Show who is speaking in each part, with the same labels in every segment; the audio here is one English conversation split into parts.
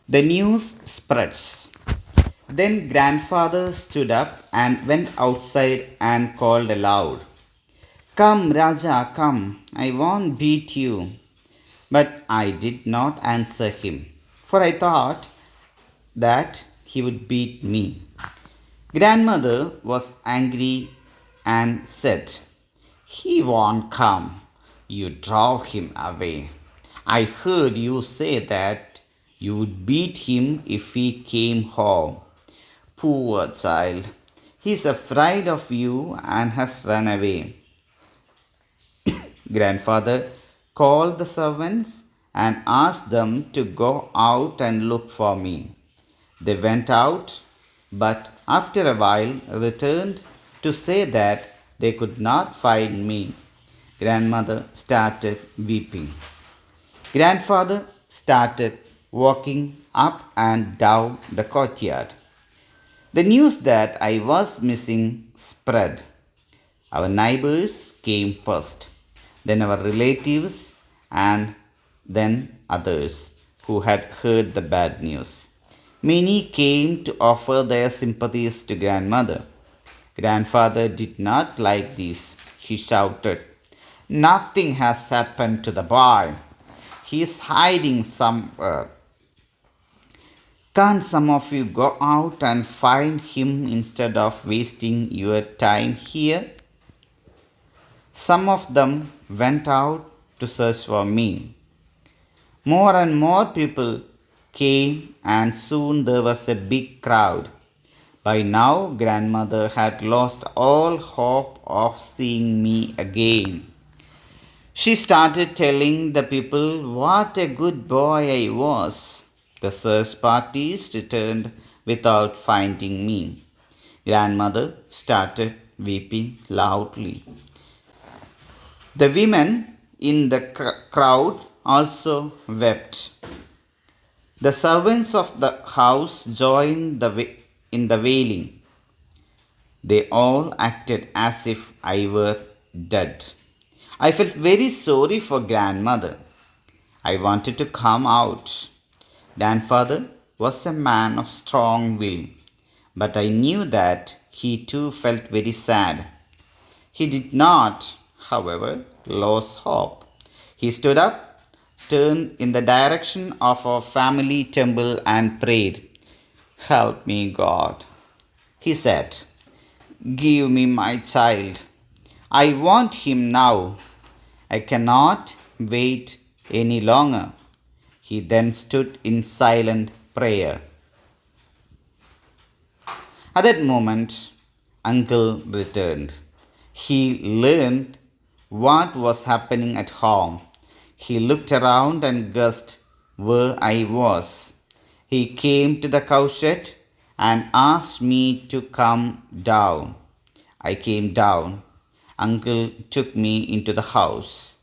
Speaker 1: The news spreads. Then grandfather stood up and went outside and called aloud, "Come, Raja, come, I won't beat you." But I did not answer him, for I thought that he would beat me. Grandmother was angry and said, "He won't come. You drove him away. I heard you say that you would beat him if he came home. Poor child. He's afraid of you and has run away." Grandfather called the servants and asked them to go out and look for me. They went out, but after a while returned to say that they could not find me. Grandmother started weeping. Grandfather started walking up and down the courtyard. The news that I was missing spread. Our neighbors came first, then our relatives, and then others who had heard the bad news. Many came to offer their sympathies to grandmother. Grandfather did not like this. He shouted, "Nothing has happened to the boy. He is hiding somewhere. Can't some of you go out and find him instead of wasting your time here?" Some of them went out to search for me. More and more people came, and soon there was a big crowd. By now, grandmother had lost all hope of seeing me again. She started telling the people what a good boy I was. The search parties returned without finding me. Grandmother started weeping loudly. The women in the crowd also wept. The servants of the house joined in the wailing. They all acted as if I were dead. I felt very sorry for grandmother. I wanted to come out. Grandfather was a man of strong will, but I knew that he too felt very sad. He did not, however, lose hope. He stood up, turned in the direction of our family temple, and prayed, "Help me, God." He said, "Give me my child. I want him now. I cannot wait any longer." He then stood in silent prayer. At that moment, uncle returned. He learned what was happening at home. He looked around and guessed where I was. He came to the cowshed and asked me to come down. I came down. Uncle took me into the house.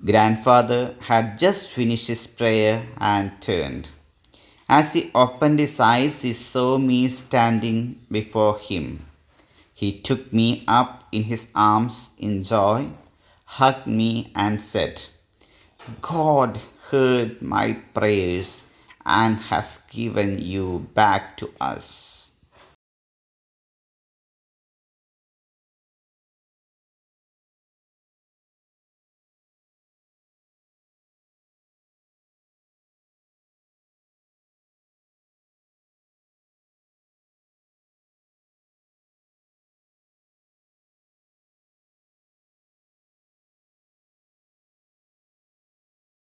Speaker 1: Grandfather had just finished his prayer and turned. As he opened his eyes, he saw me standing before him. He took me up in his arms in joy, hugged me, and said, "God heard my prayers and has given you back to us."